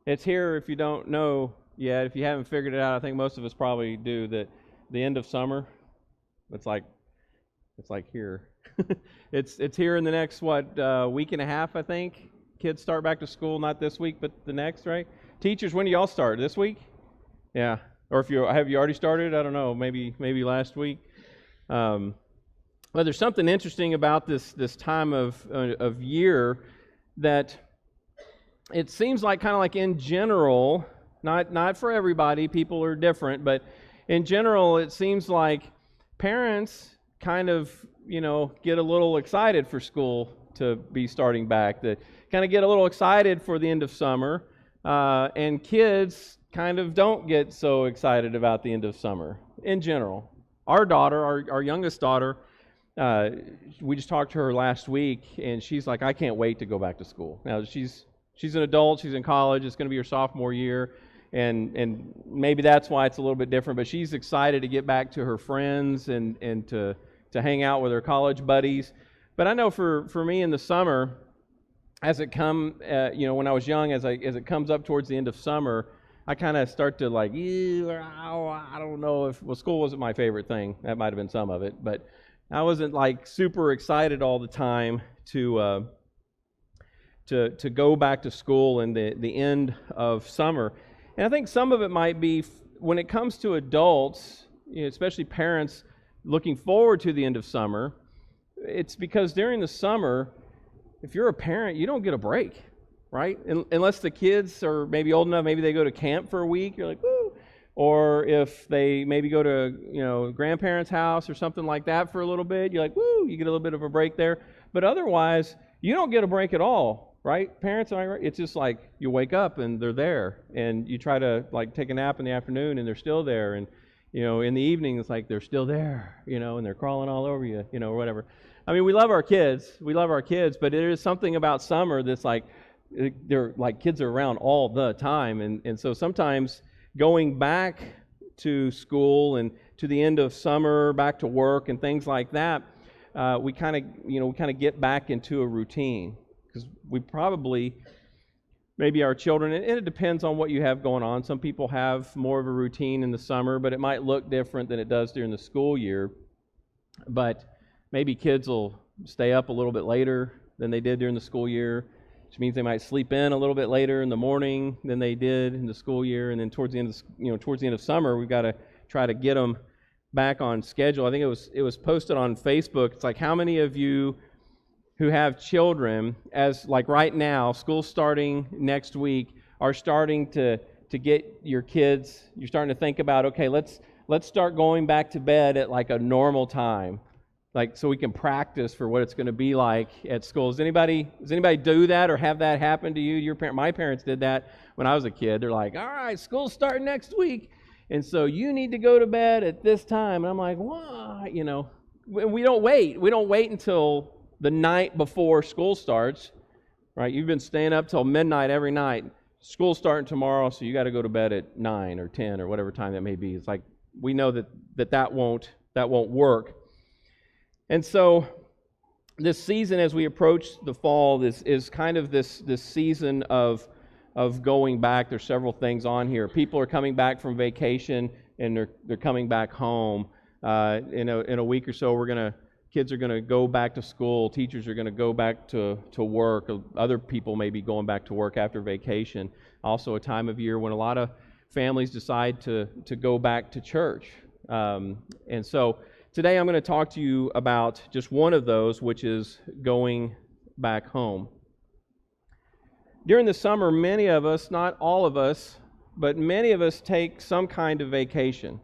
It's here if you don't know yet. If you haven't figured it out, I think most of us probably do. That the end of summer, it's like here. It's here in the next week and a half, I think. Kids start back to school, not this week, but the next, right? Teachers, when do y'all start? This week? Yeah. Or if you already started? I don't know. Maybe last week. But there's something interesting about this time of year that it seems like kind of like in general, not for everybody, people are different, but in general, it seems like parents kind of, get a little excited for school to be starting back, that kind of get a little excited for the end of summer, and kids kind of don't get so excited about the end of summer in general. Our daughter, our youngest daughter, we just talked to her last week, and she's like, I can't wait to go back to school. Now, she's an adult, she's in college, it's going to be her sophomore year, and maybe that's why it's a little bit different, but she's excited to get back to her friends and to hang out with her college buddies. But I know for me in the summer, as it when I was young, as it comes up towards the end of summer, I kind of start to like, I don't know school wasn't my favorite thing. That might have been some of it, but I wasn't like super excited all the time to go back to school in the end of summer. And I think some of it might be when it comes to adults, especially parents looking forward to the end of summer, it's because during the summer, if you're a parent, you don't get a break, right? Unless the kids are maybe old enough, maybe they go to camp for a week, you're like, woo! Or if they maybe go to, grandparents' house or something like that for a little bit, you're like, woo, you get a little bit of a break there. But otherwise, you don't get a break at all, right? Parents, it's just like you wake up and they're there, and you try to like take a nap in the afternoon and they're still there, and in the evening it's like they're still there, and they're crawling all over you, or whatever. I mean, we love our kids, but there is something about summer that's like they're like kids are around all the time, and so sometimes going back to school and to the end of summer, back to work and things like that, we kind of get back into a routine, because we probably, maybe our children, and it depends on what you have going on. Some people have more of a routine in the summer, but it might look different than it does during the school year. But maybe kids will stay up a little bit later than they did during the school year, which means they might sleep in a little bit later in the morning than they did in the school year. And then towards the end of summer, we've got to try to get them back on schedule. I think it was posted on Facebook. It's like, how many of you who have children, as like right now, school starting next week, are starting to get your kids, you're starting to think about, okay, let's start going back to bed at like a normal time, like so we can practice for what it's going to be like at school. Does anybody do that or have that happen to you? My parents did that when I was a kid. They're like, all right, school's starting next week, and so you need to go to bed at this time. And I'm like, what? We don't wait until the night before school starts, right? You've been staying up till midnight every night. School's starting tomorrow, so you got to go to bed at 9 or 10 or whatever time that may be. It's like we know that won't work. And so this season, as we approach the fall, is kind of this season of going back. There's several things on here. People are coming back from vacation, and they're coming back home. In a week or so, kids are going to go back to school. Teachers are going to go back to work. Other people may be going back to work after vacation. Also a time of year when a lot of families decide to go back to church. And so today I'm going to talk to you about just one of those, which is going back home. During the summer, many of us, not all of us, but many of us take some kind of vacation.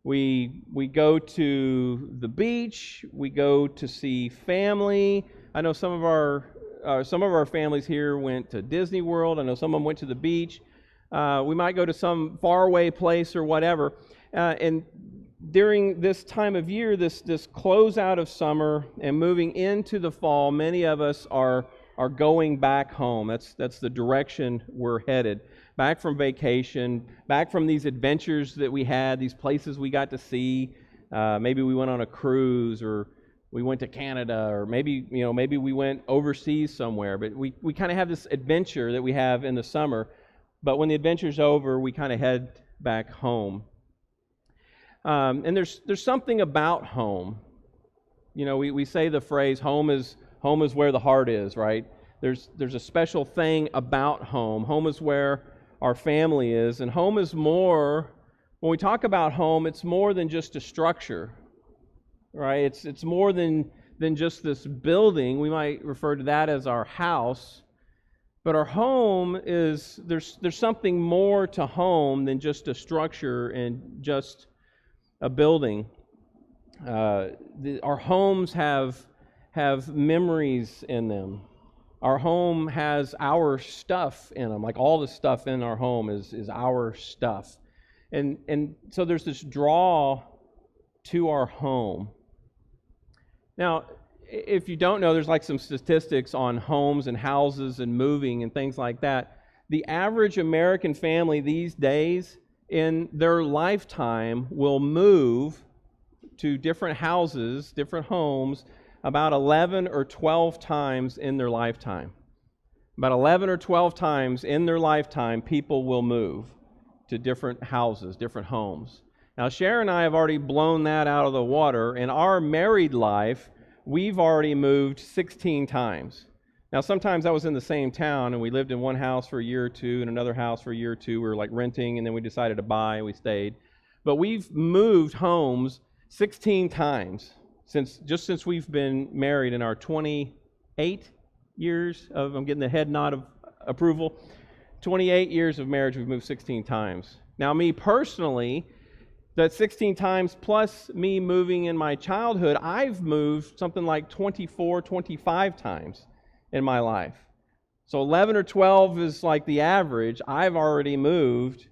We go to the beach. We go to see family. I know some of our families here went to Disney World. I know some of them went to the beach. We might go to some faraway place or whatever. And during this time of year, this closeout of summer and moving into the fall, many of us are going back home. That's the direction we're headed. Back from vacation, back from these adventures that we had, these places we got to see. Maybe we went on a cruise, or we went to Canada, or maybe we went overseas somewhere. But we kind of have this adventure that we have in the summer. But when the adventure's over, we kind of head back home. And there's something about home. You know, we say the phrase, home is where the heart is, right? There's a special thing about home. Home is where our family is. And home is more, when we talk about home, it's more than just a structure, right? It's more than just this building. We might refer to that as our house. But our home is, there's something more to home than just a structure and just a building. Our homes have memories in them. Our home has our stuff in them. Like all the stuff in our home is our stuff. And so there's this draw to our home. Now, if you don't know, there's like some statistics on homes and houses and moving and things like that. The average American family these days, in their lifetime, will move to different houses, different homes, about 11 or 12 times in their lifetime. About 11 or 12 times in their lifetime, people will move to different houses, different homes. Now, Sharon and I have already blown that out of the water. In our married life, we've already moved 16 times. Now, sometimes I was in the same town, and we lived in one house for a year or two, and another house for a year or two. We were like renting, and then we decided to buy, and we stayed. But we've moved homes 16 times since we've been married in our 28 years of, I'm getting the head nod of approval, 28 years of marriage, we've moved 16 times. Now, me personally, that 16 times plus me moving in my childhood, I've moved something like 24, 25 times in my life. So 11 or 12 is like the average. I've already moved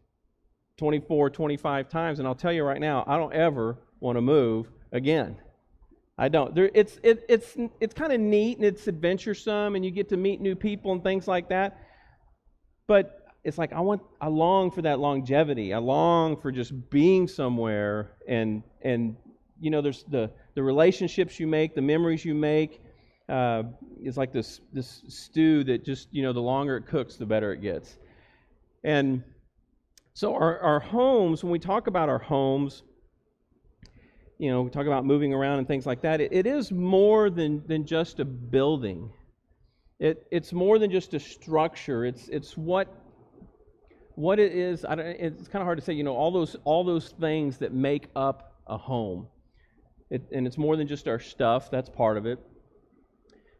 24, 25 times, and I'll tell you right now, I don't ever want to move again. I don't. It's kind of neat and it's adventuresome, and you get to meet new people and things like that. But it's like I long for that longevity. I long for just being somewhere, and you know, there's the relationships you make, the memories you make. It's like this stew that just, you know, the longer it cooks, the better it gets. And so our homes, when we talk about our homes, you know, we talk about moving around and things like that, it is more than just a building. It's more than just a structure. It's what it is. It's kind of hard to say, you know, all those things that make up a home. And it's more than just our stuff. That's part of it.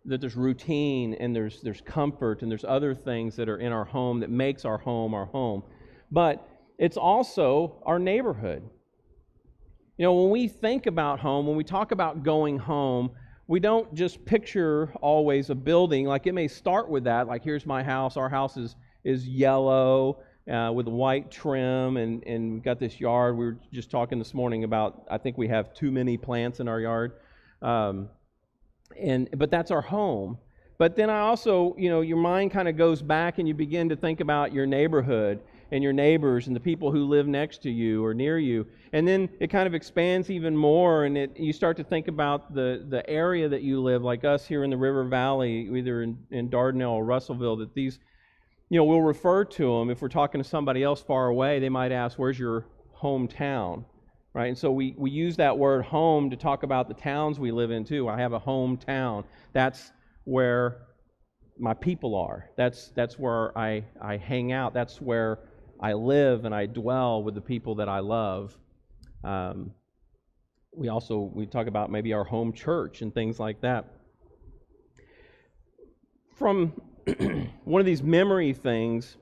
That there's routine and there's comfort and there's other things that are in our home that makes our home. But it's also our neighborhood. You know, when we think about home, when we talk about going home, we don't just picture always a building. Like, it may start with that, like, here's my house. Our house is yellow with white trim, and we've got this yard. We were just talking this morning about, I think we have too many plants in our yard. But that's our home. But then I also, you know, your mind kind of goes back and you begin to think about your neighborhood and your neighbors and the people who live next to you or near you. And then it kind of expands even more, and you start to think about the area that you live, like us here in the River Valley, either in Dardanelle or Russellville, that these, you know, we'll refer to them. If we're talking to somebody else far away, they might ask, where's your hometown? Right? And so we use that word home to talk about the towns we live in too. I have a hometown. That's where my people are. That's where I hang out. That's where I live and I dwell with the people that I love. We talk about maybe our home church and things like that. From one of these memory things,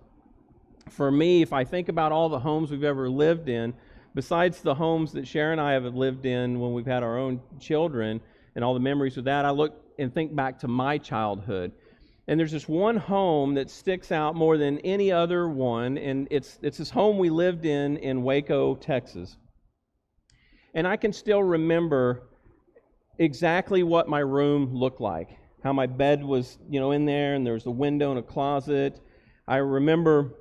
for me, if I think about all the homes we've ever lived in, besides the homes that Sharon and I have lived in when we've had our own children and all the memories with that, I look and think back to my childhood. And there's this one home that sticks out more than any other one, and it's this home we lived in Waco, Texas. And I can still remember exactly what my room looked like, how my bed was, you know, in there, and there was a window and a closet. I remember,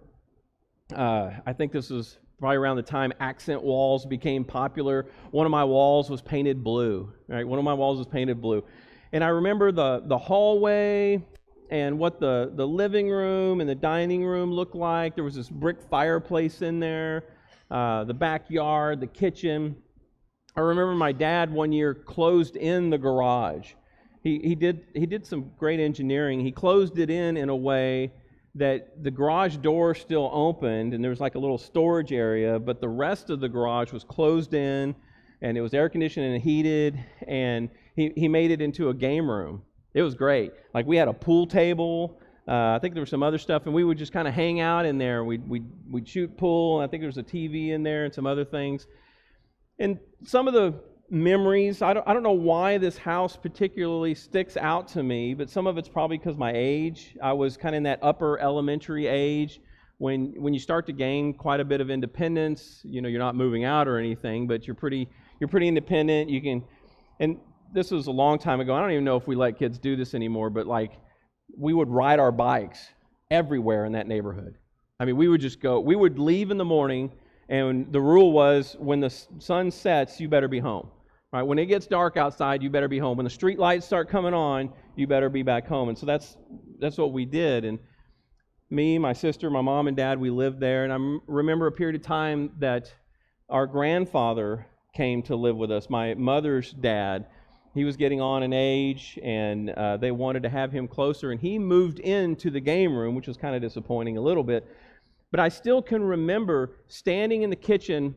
I think this was probably around the time accent walls became popular. One of my walls was painted blue, right? One of my walls was painted blue. And I remember the hallway and what the living room and the dining room looked like. There was this brick fireplace in there, the backyard, the kitchen. I remember my dad one year closed in the garage. He did some great engineering. He closed it in a way that the garage door still opened, and there was like a little storage area, but the rest of the garage was closed in, and it was air conditioned and heated, and he made it into a game room. It was great. Like, we had a pool table. I think there was some other stuff, and we would just kind of hang out in there. We'd shoot pool. I think there was a TV in there and some other things. And some of the memories, I don't know why this house particularly sticks out to me, but some of it's probably because my age. I was kind of in that upper elementary age when you start to gain quite a bit of independence. You know, you're not moving out or anything, but you're pretty independent. You can, and this was a long time ago. I don't even know if we let kids do this anymore, but like, we would ride our bikes everywhere in that neighborhood. I mean, we would leave in the morning, and the rule was when the sun sets, you better be home. Right? When it gets dark outside, you better be home. When the street lights start coming on, you better be back home. And so that's what we did. And me, my sister, my mom and dad, we lived there. And I remember a period of time that our grandfather came to live with us, my mother's dad. He was getting on in age, and they wanted to have him closer. And he moved into the game room, which was kind of disappointing a little bit. But I still can remember standing in the kitchen,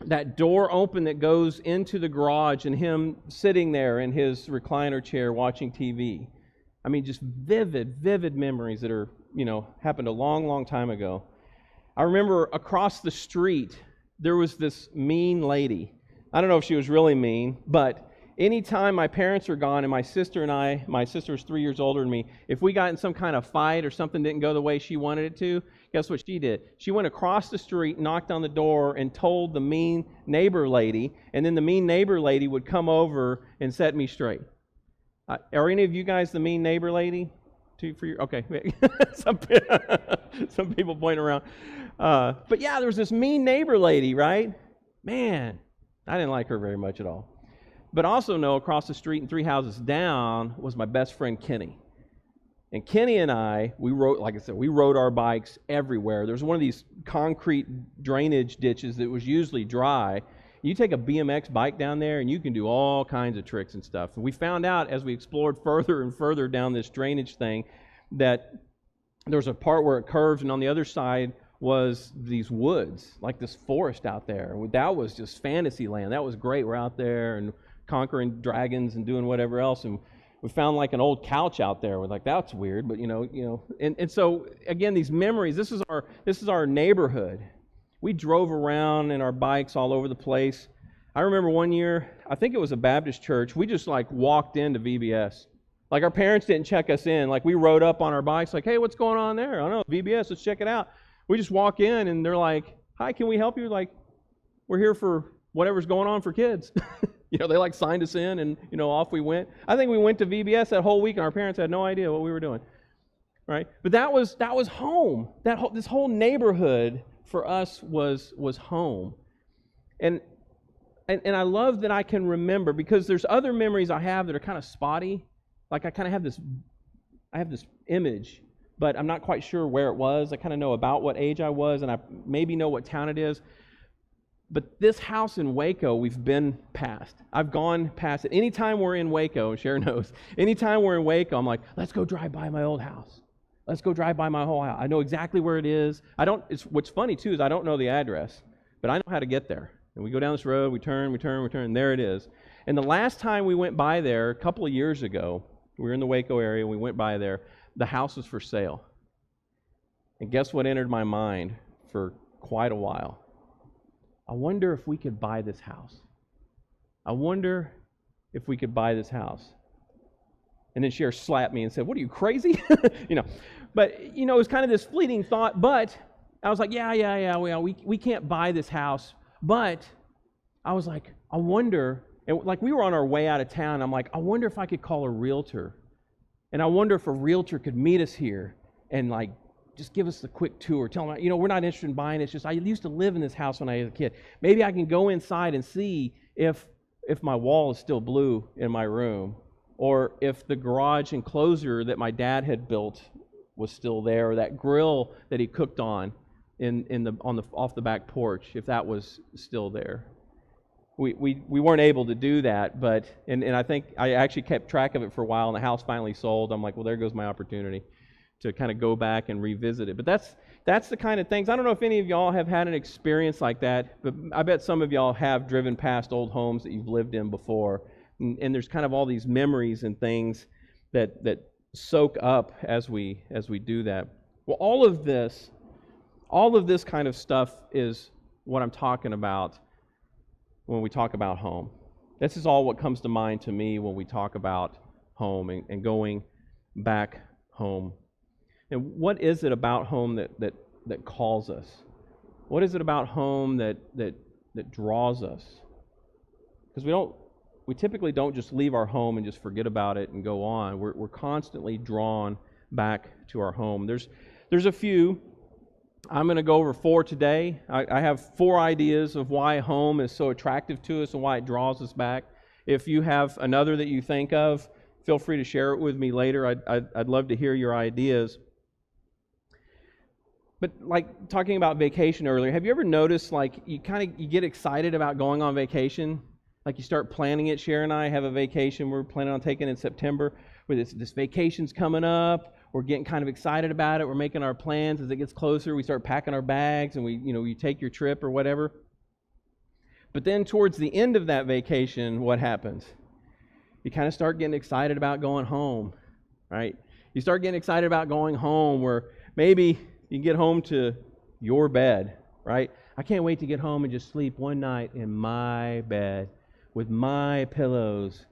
that door open that goes into the garage, and him sitting there in his recliner chair watching TV. I mean, just vivid memories that are, happened a long, long time ago. I remember across the street, there was this mean lady. I don't know if she was really mean, but anytime my parents were gone and my sister's 3 years older than me, if we got in some kind of fight or something didn't go the way she wanted it to, guess what she did? She went across the street, knocked on the door, and told the mean neighbor lady, and then the mean neighbor lady would come over and set me straight. Are any of you guys the mean neighbor lady? Okay. some people point around. But yeah, there was this mean neighbor lady, right? Man, I didn't like her very much at all. But also know across the street and 3 houses down was my best friend Kenny. And Kenny and I, we rode our bikes everywhere. There's one of these concrete drainage ditches that was usually dry. You take a BMX bike down there and you can do all kinds of tricks and stuff. And we found out as we explored further and further down this drainage thing that there was a part where it curved, and on the other side was these woods, like this forest out there. That was just fantasy land. That was great. We're out there and conquering dragons and doing whatever else, and we found like an old couch out there. We're like, that's weird, but and so again, these memories. This is our neighborhood. We drove around in our bikes all over the place. I remember one year, I think it was a Baptist church. We just like walked into VBS. Like, our parents didn't check us in. Like, we rode up on our bikes, like, hey, what's going on there? I don't know, VBS. Let's check it out. We just walk in, and they're like, hi, can we help you? Like, we're here for whatever's going on for kids. They like signed us in, and off we went. I think we went to VBS that whole week, and our parents had no idea what we were doing, right? But that was home. This whole neighborhood for us was home, and I love that I can remember, because there's other memories I have that are kind of spotty. Like, I kind of have this image, but I'm not quite sure where it was. I kind of know about what age I was, and I maybe know what town it is. But this house in Waco, we've been past. I've gone past it. Anytime we're in Waco, Sharon knows, anytime we're in Waco, I'm like, let's go drive by my old house. Let's go drive by my whole house. I know exactly where it is. What's funny, too, is I don't know the address, but I know how to get there. And we go down this road, we turn, and there it is. And the last time we went by there, a couple of years ago, we were in the Waco area, and we went by there, the house was for sale. And guess what entered my mind for quite a while? I wonder if we could buy this house. I wonder if we could buy this house. And then Cher slapped me and said, what are you, crazy? But, it was kind of this fleeting thought, but I was like, yeah, we can't buy this house. But I was like, I wonder, and like we were on our way out of town, I'm like, I wonder if I could call a realtor. And I wonder if a realtor could meet us here and like just give us a quick tour. Tell them, we're not interested in buying. It's just I used to live in this house when I was a kid. Maybe I can go inside and see if my wall is still blue in my room. or if the garage enclosure that my dad had built was still there, or that grill that he cooked on off the back porch, if that was still there. We weren't able to do that, but and I think I actually kept track of it for a while, and the house finally sold. I'm like, well, there goes my opportunity to kind of go back and revisit it. But that's the kind of things. I don't know if any of y'all have had an experience like that, but I bet some of y'all have driven past old homes that you've lived in before, and there's kind of all these memories and things that soak up as we do that. Well, all of this kind of stuff is what I'm talking about when we talk about home. This is all what comes to mind to me when we talk about home and going back home. And what is it about home that calls us? What is it about home that draws us? Because we typically don't just leave our home and just forget about it and go on. We're constantly drawn back to our home. There's a few. I'm going to go over 4 today. I have 4 ideas of why home is so attractive to us and why it draws us back. If you have another that you think of, feel free to share it with me later. I'd love to hear your ideas. But like talking about vacation earlier, have you ever noticed like you get excited about going on vacation? Like you start planning it. Sharon and I have a vacation we're planning on taking in September. Where this vacation's coming up. We're getting kind of excited about it. We're making our plans. As it gets closer, we start packing our bags and you take your trip or whatever. But then towards the end of that vacation, what happens? You kind of start getting excited about going home, right? You start getting excited about going home where maybe you get home to your bed, right? I can't wait to get home and just sleep one night in my bed with my pillows,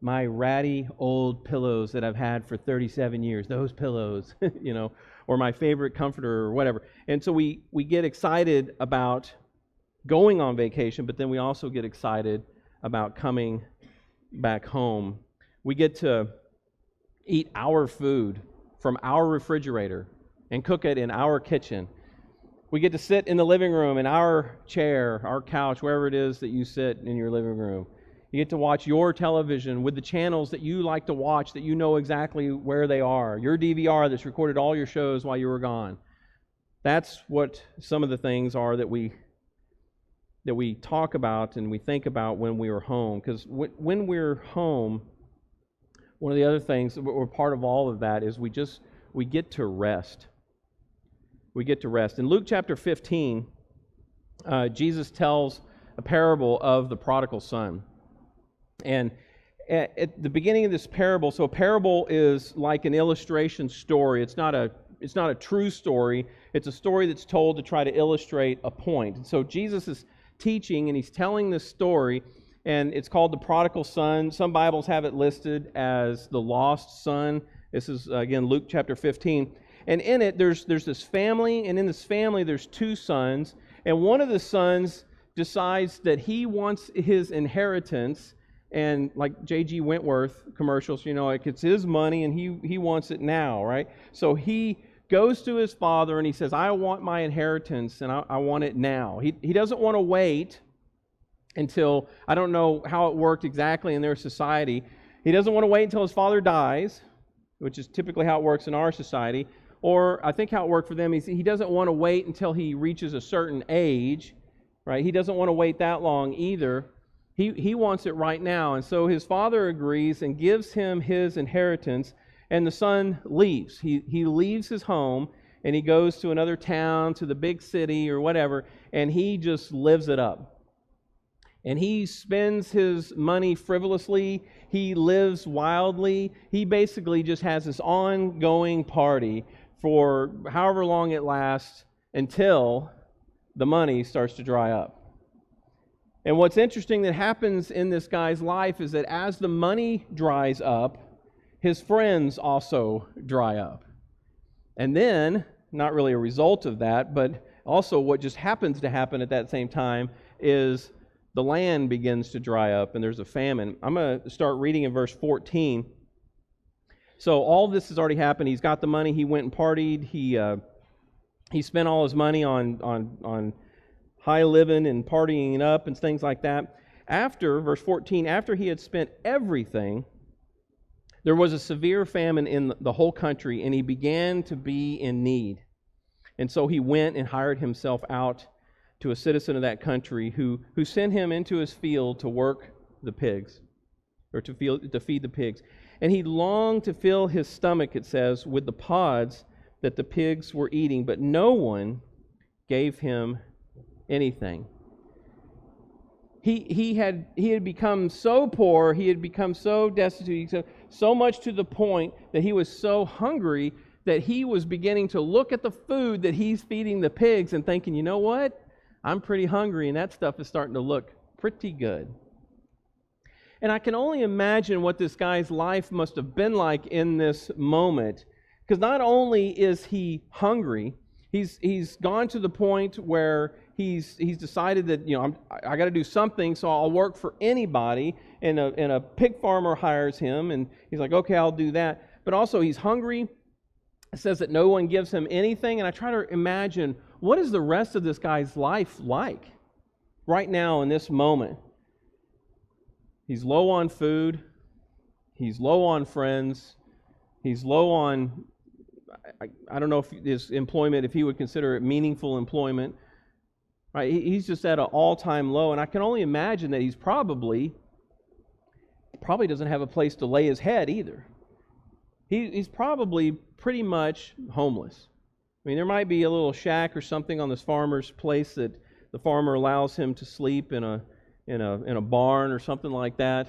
my ratty old pillows that I've had for 37 years, those pillows, or my favorite comforter or whatever. And so we get excited about going on vacation, but then we also get excited about coming back home. We get to eat our food from our refrigerator and cook it in our kitchen. We get to sit in the living room in our chair, our couch, wherever it is that you sit in your living room. You get to watch your television with the channels that you like to watch, that you know exactly where they are. Your DVR that's recorded all your shows while you were gone. That's what some of the things are that we talk about and we think about when we are home. Because when we're home, one of the other things, or part of all of that, is we get to rest. We get to rest. In Luke chapter 15, Jesus tells a parable of the prodigal son. And at the beginning of this parable, so a parable is like an illustration story. It's not a true story. It's a story that's told to try to illustrate a point. And so Jesus is teaching and he's telling this story, and it's called the prodigal son. Some Bibles have it listed as the lost son. This is, again, Luke chapter 15. And in it, there's this family, and in this family, there's 2 sons. And one of the sons decides that he wants his inheritance. And like J.G. Wentworth commercials, like it's his money and he wants it now, right? So he goes to his father and he says, I want my inheritance and I want it now. He doesn't want to wait until, I don't know how it worked exactly in their society. He doesn't want to wait until his father dies, which is typically how it works in our society. Or I think how it worked for them is he doesn't want to wait until he reaches a certain age, right? He doesn't want to wait that long either. He wants it right now. And so his father agrees and gives him his inheritance, and the son leaves. He leaves his home, and he goes to another town, to the big city or whatever, and he just lives it up. And he spends his money frivolously. He lives wildly. He basically just has this ongoing party for however long it lasts until the money starts to dry up. And what's interesting that happens in this guy's life is that as the money dries up, his friends also dry up. And then, not really a result of that, but also what just happens to happen at that same time is the land begins to dry up and there's a famine. I'm going to start reading in verse 14. So all this has already happened. He's got the money. He went and partied. He spent all his money on high living and partying up and things like that. After, verse 14, after he had spent everything, There was a severe famine in the whole country, and he began to be in need. And so he went and hired himself out to a citizen of that country who sent him into his field to work the pigs, or to feed the pigs. And he longed to fill his stomach, it says, with the pods that the pigs were eating, but no one gave him anything. He had become so poor, he had become so destitute, so much to the point that he was so hungry that he was beginning to look at the food that he's feeding the pigs and thinking, you know what? I'm pretty hungry, and that stuff is starting to look pretty good. And I can only imagine what this guy's life must have been like in this moment, because not only is he hungry, he's gone to the point where he's decided that, I got to do something, so I'll work for anybody, and a pig farmer hires him, and he's like, okay, I'll do that. But also he's hungry. It says that no one gives him anything, and I try to imagine, what is the rest of this guy's life like right now in this moment? He's low on food. He's low on friends. He's low on, I don't know if his employment, if he would consider it meaningful employment. Right? He's just at an all-time low, and I can only imagine that he's probably doesn't have a place to lay his head either. He's probably pretty much homeless. I mean, there might be a little shack or something on this farmer's place that the farmer allows him to sleep in a barn or something like that.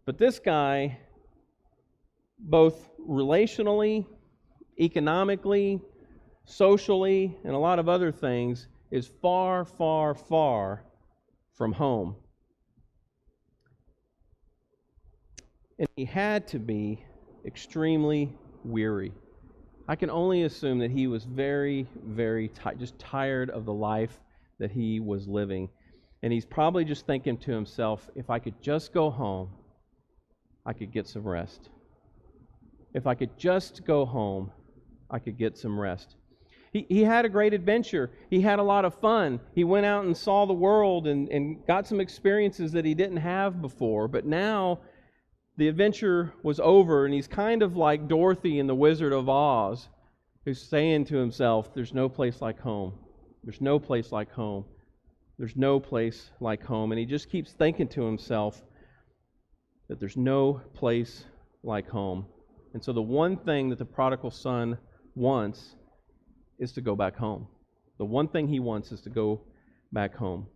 But this guy, both relationally, economically, socially, and a lot of other things, is far, far, far from home. And he had to be extremely weary. I can only assume that he was very, very just tired of the life that he was living. And he's probably just thinking to himself, if I could just go home, I could get some rest. If I could just go home, I could get some rest. He had a great adventure. He had a lot of fun. He went out and saw the world and got some experiences that he didn't have before. But now the adventure was over, and he's kind of like Dorothy in The Wizard of Oz, who's saying to himself, there's no place like home. There's no place like home. There's no place like home. And he just keeps thinking to himself that there's no place like home. And so the one thing that the prodigal son wants is to go back home. The one thing he wants is to go back home.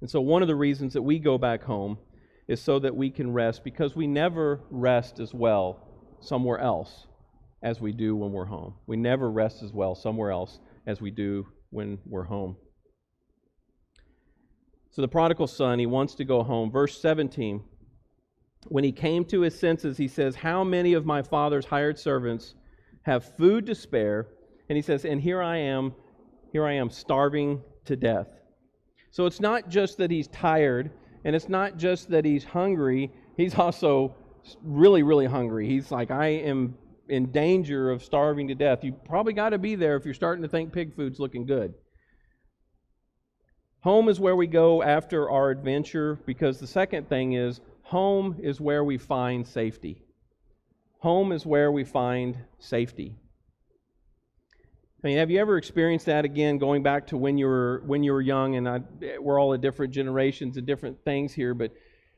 And so one of the reasons that we go back home is so that we can rest, because we never rest as well somewhere else as we do when we're home. We never rest as well somewhere else as we do when we're home. So the prodigal son, he wants to go home. Verse 17, when he came to his senses, he says, how many of my father's hired servants have food to spare? And he says, and here I am starving to death. So it's not just that he's tired, and it's not just that he's hungry, he's also really, really hungry. He's like, I am in danger of starving to death. You probably got to be there if you're starting to think pig food's looking good. Home is where we go after our adventure, because the second thing is, home is where we find safety. Home is where we find safety. I mean, have you ever experienced that again, going back to when you were young? And we're all at different generations and different things here, but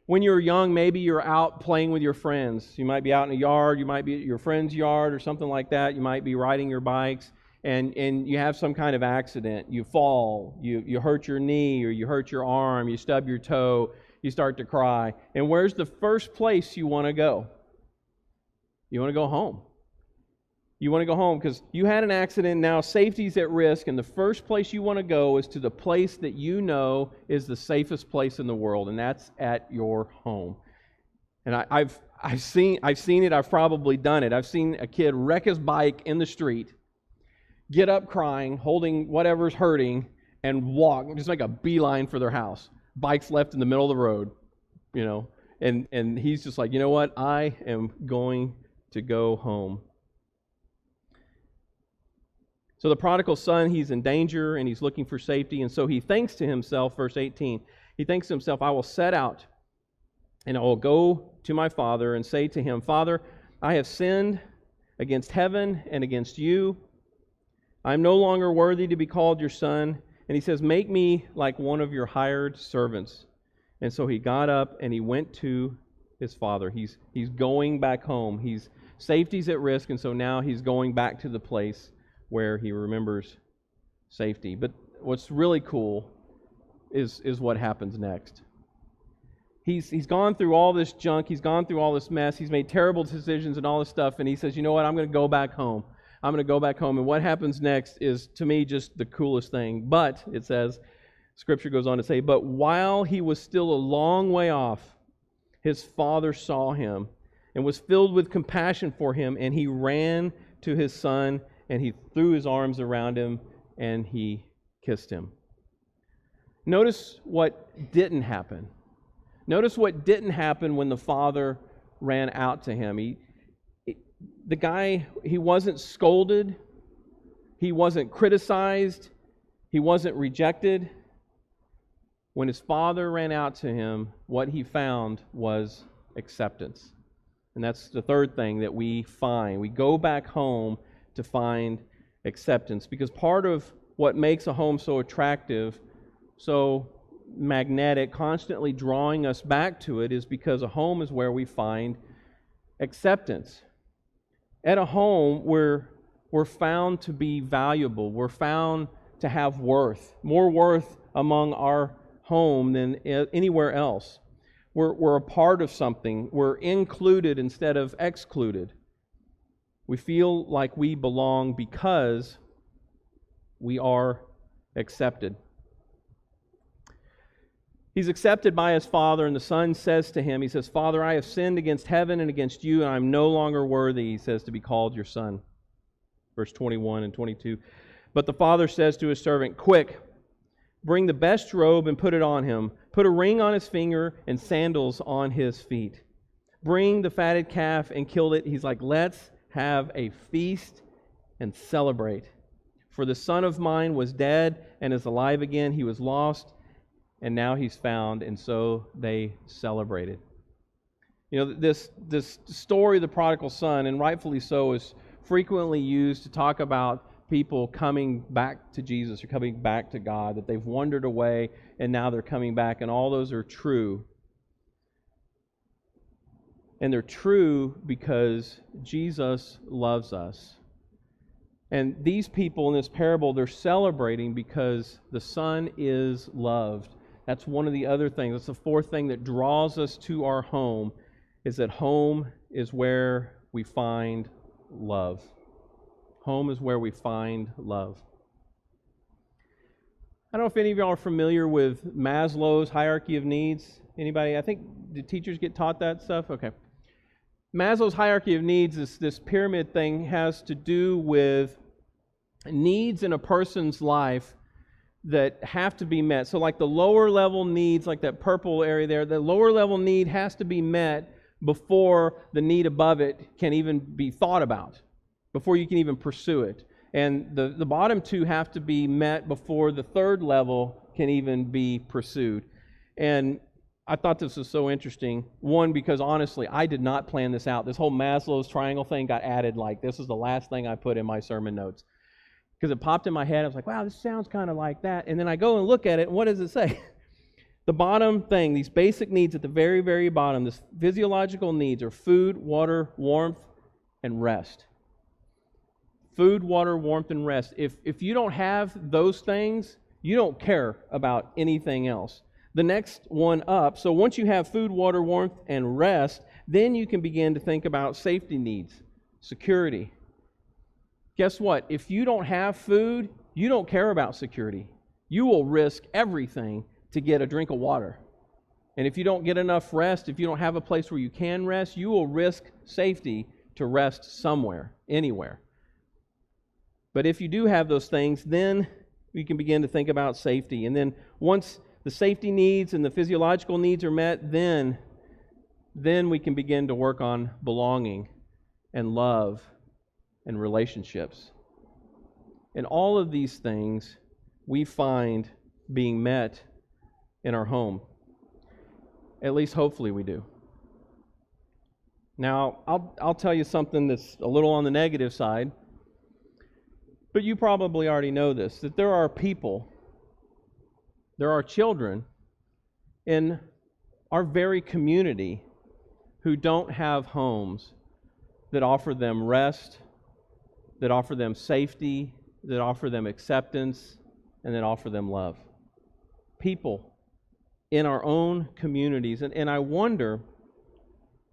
when you were young, maybe you're out playing with your friends. You might be out in a yard, you might be at your friend's yard or something like that. You might be riding your bikes, and you have some kind of accident. You fall, you hurt your knee, or you hurt your arm, you stub your toe, you start to cry. And where's the first place you want to go? You want to go home. You want to go home because you had an accident, now safety's at risk, and the first place you want to go is to the place that you know is the safest place in the world, and that's at your home. And I've seen it, I've probably done it. I've seen a kid wreck his bike in the street, get up crying, holding whatever's hurting, and walk, just make a beeline for their house. Bike's left in the middle of the road, and he's just like, you know what, I am going to go home. So the prodigal son, he's in danger and he's looking for safety, and so he thinks to himself, verse 18, he thinks to himself, I will set out And I will go to my father and say to him, Father, I have sinned against heaven and against you. I am no longer worthy to be called your son. And he says, make me like one of your hired servants. And so he got up and he went to his father. He's going back home. Safety's at risk, and so now he's going back to the place where he remembers safety. But what's really cool is what happens next. He's gone through all this junk. He's gone through all this mess. He's made terrible decisions and all this stuff, and he says, you know what, I'm going to go back home. I'm going to go back home. And what happens next is, to me, just the coolest thing. But, it says, Scripture goes on to say, but while he was still a long way off, his father saw him and was filled with compassion for him, and he ran to his son, and he threw his arms around him, and he kissed him. Notice what didn't happen. Notice what didn't happen when the father ran out to him. The guy, he wasn't scolded, he wasn't criticized, he wasn't rejected. When his father ran out to him, what he found was acceptance. And that's the third thing that we find. We go back home to find acceptance, because part of what makes a home so attractive, so magnetic, constantly drawing us back to it, is because a home is where we find acceptance. At a home, we're found to be valuable. We're found to have worth, more worth among our home than anywhere else. We're a part of something. We're included instead of excluded. We feel like we belong because we are accepted. He's accepted by his father, and the son says to him, he says, Father, I have sinned against heaven and against you, and I'm no longer worthy, he says, to be called your son. Verse 21 and 22. But the father says to his servant, quick, bring the best robe and put it on him. Put a ring on his finger and sandals on his feet. Bring the fatted calf and kill it. He's like, let's have a feast and celebrate. For the son of mine was dead and is alive again. He was lost, and now he's found. And so they celebrated. You know, this story of the prodigal son, and rightfully so, is frequently used to talk about people coming back to Jesus or coming back to God, that they've wandered away and now they're coming back, and all those are true. And they're true because Jesus loves us. And these people in this parable, they're celebrating because the Son is loved. That's one of the other things. That's the fourth thing that draws us to our home, is that home is where we find love. Home is where we find love. I don't know if any of y'all are familiar with Maslow's hierarchy of needs. Anybody? I think, do teachers get taught that stuff? Okay. Maslow's hierarchy of needs, this pyramid thing, has to do with needs in a person's life that have to be met. So like the lower level needs, like that purple area there, the lower level need has to be met before the need above it can even be thought about, before you can even pursue it. And the bottom two have to be met before the third level can even be pursued. And I thought this was so interesting. One, because honestly, I did not plan this out. This whole Maslow's triangle thing got added like this is the last thing I put in my sermon notes. Because it popped in my head. I was like, wow, this sounds kind of like that. And then I go and look at it, and what does it say? The bottom thing, these basic needs at the very, very bottom, this physiological needs are food, water, warmth, and rest. Food, water, warmth, and rest. If you don't have those things, you don't care about anything else. The next one up, so once you have food, water, warmth, and rest, then you can begin to think about safety needs, security. Guess what? If you don't have food, you don't care about security. You will risk everything to get a drink of water. And if you don't get enough rest, if you don't have a place where you can rest, you will risk safety to rest somewhere, anywhere. But if you do have those things, then you can begin to think about safety. And then once the safety needs and the physiological needs are met, then we can begin to work on belonging and love and relationships. And all of these things we find being met in our home. At least hopefully we do. Now, I'll tell you something that's a little on the negative side, but you probably already know this, that there are people, there are children in our very community who don't have homes that offer them rest, that offer them safety, that offer them acceptance, and that offer them love. People in our own communities. And I wonder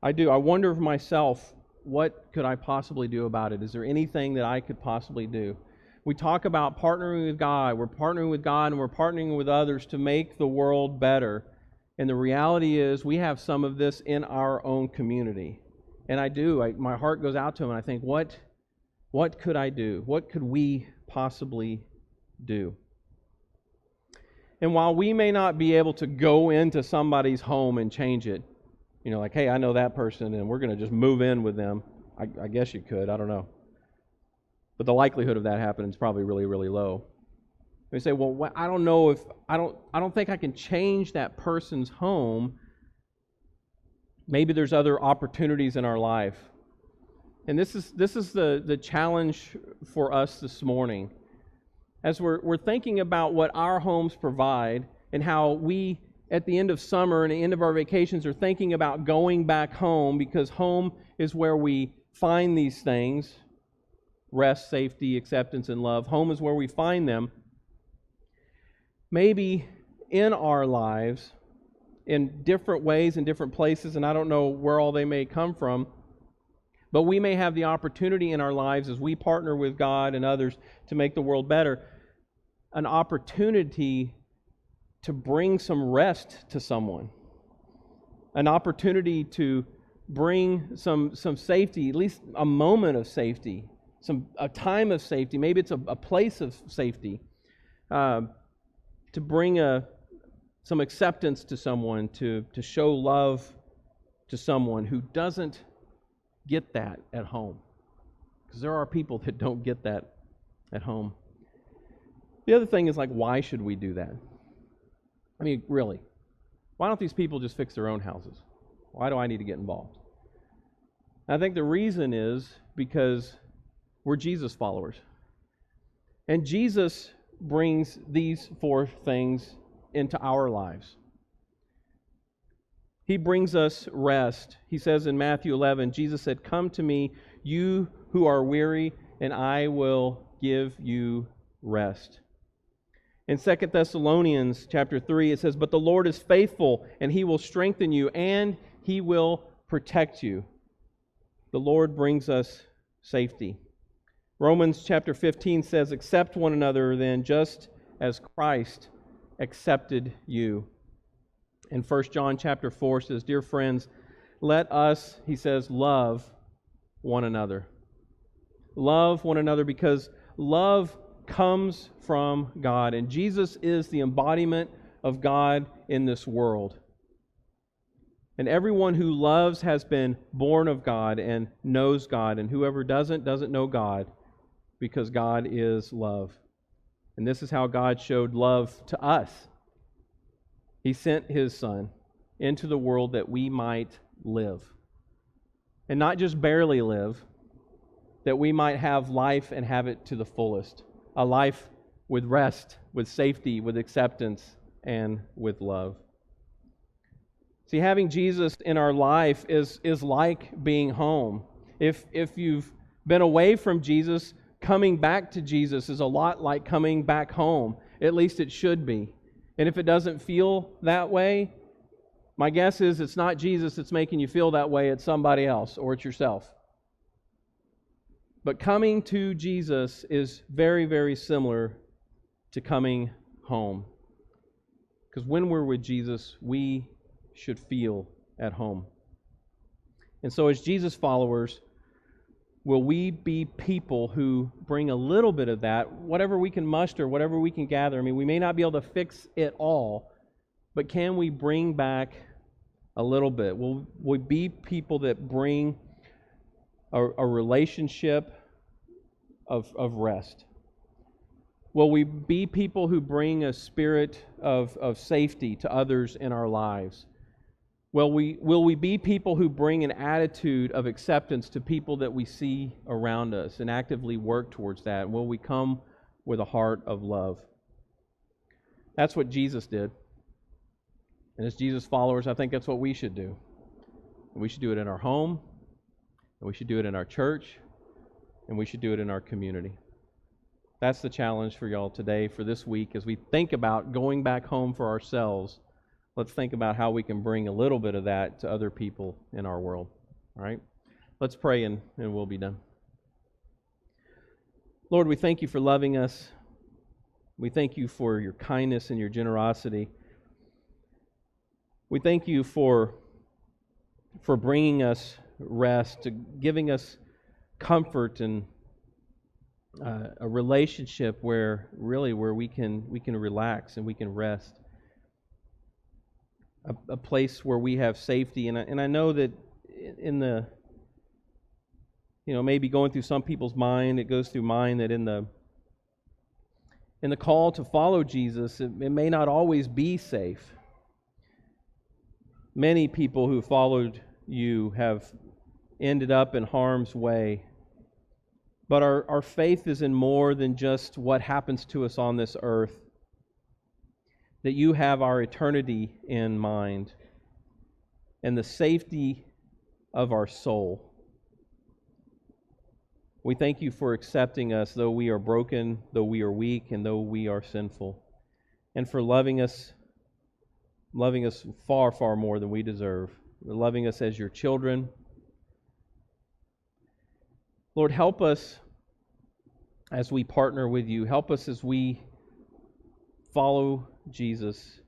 of myself, what could I possibly do about it? Is there anything that I could possibly do? We talk about partnering with God. We're partnering with God and we're partnering with others to make the world better. And the reality is we have some of this in our own community. And my heart goes out to them and I think, what could I do? What could we possibly do? And while we may not be able to go into somebody's home and change it, like, hey, I know that person and we're going to just move in with them. I guess you could, I don't know. But the likelihood of that happening is probably really, really low. We say, well, I don't know if, I don't think I can change that person's home. Maybe there's other opportunities in our life. And this is the challenge for us this morning. As we're thinking about what our homes provide and how we, at the end of summer and the end of our vacations, are thinking about going back home because home is where we find these things, rest, safety, acceptance, and love. Home is where we find them. Maybe in our lives, in different ways, in different places, and I don't know where all they may come from, but we may have the opportunity in our lives as we partner with God and others to make the world better, an opportunity to bring some rest to someone, an opportunity to bring some safety, at least a moment of safety, a time of safety. Maybe it's a place of safety, to bring some acceptance to someone, to show love to someone who doesn't get that at home. Because there are people that don't get that at home. The other thing is, like, why should we do that? I mean, really, why don't these people just fix their own houses? Why do I need to get involved? I think the reason is because we're Jesus followers. And Jesus brings these four things into our lives. He brings us rest. He says in Matthew 11, Jesus said, "Come to me, you who are weary, and I will give you rest." In 2 Thessalonians chapter 3, it says, "But the Lord is faithful, and He will strengthen you, and He will protect you." The Lord brings us safety. Romans chapter 15 says, "Accept one another then, just as Christ accepted you." And 1 John chapter 4 says, "Dear friends, let us," he says, "love one another." Love one another because love comes from God. And Jesus is the embodiment of God in this world. And everyone who loves has been born of God and knows God. And whoever doesn't know God, because God is love. And this is how God showed love to us. He sent His Son into the world that we might live. And not just barely live, that we might have life and have it to the fullest. A life with rest, with safety, with acceptance, and with love. See, having Jesus in our life is like being home. If you've been away from Jesus, coming back to Jesus is a lot like coming back home. At least it should be. And if it doesn't feel that way, my guess is it's not Jesus that's making you feel that way, it's somebody else or it's yourself. But coming to Jesus is very, very similar to coming home. Because when we're with Jesus, we should feel at home. And so as Jesus followers, will we be people who bring a little bit of that, whatever we can muster, whatever we can gather? I mean, we may not be able to fix it all, but can we bring back a little bit? Will we be people that bring a relationship of rest? Will we be people who bring a spirit of safety to others in our lives? Will we be people who bring an attitude of acceptance to people that we see around us and actively work towards that? Will we come with a heart of love? That's what Jesus did. And as Jesus followers, I think that's what we should do. We should do it in our home, and we should do it in our church, and we should do it in our community. That's the challenge for y'all today, for this week, as we think about going back home for ourselves. Let's think about how we can bring a little bit of that to other people in our world. All right? Let's pray and we'll be done. Lord, we thank you for loving us. We thank you for your kindness and your generosity. We thank you for bringing us rest, to giving us comfort and a relationship where we can relax and we can rest. A place where we have safety, and I know that in the, maybe going through some people's mind, it goes through mine, that in the call to follow Jesus, it may not always be safe. Many people who followed you have ended up in harm's way, but our faith is in more than just what happens to us on this earth. That you have our eternity in mind and the safety of our soul. We thank you for accepting us, though we are broken, though we are weak, and though we are sinful, and for loving us far, far more than we deserve, loving us as your children. Lord, help us as we partner with you. Help us as we follow Jesus.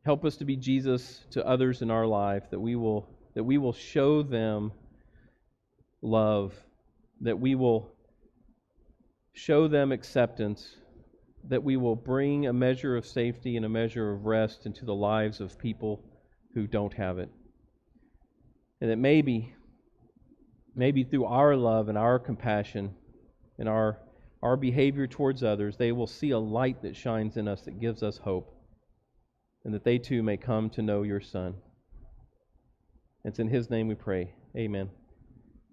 Help us to be Jesus to others in our life, that we will show them love, that we will show them acceptance, that we will bring a measure of safety and a measure of rest into the lives of people who don't have it. And that maybe through our love and our compassion and our behavior towards others, they will see a light that shines in us that gives us hope, and that they too may come to know your Son. It's in His name we pray. Amen.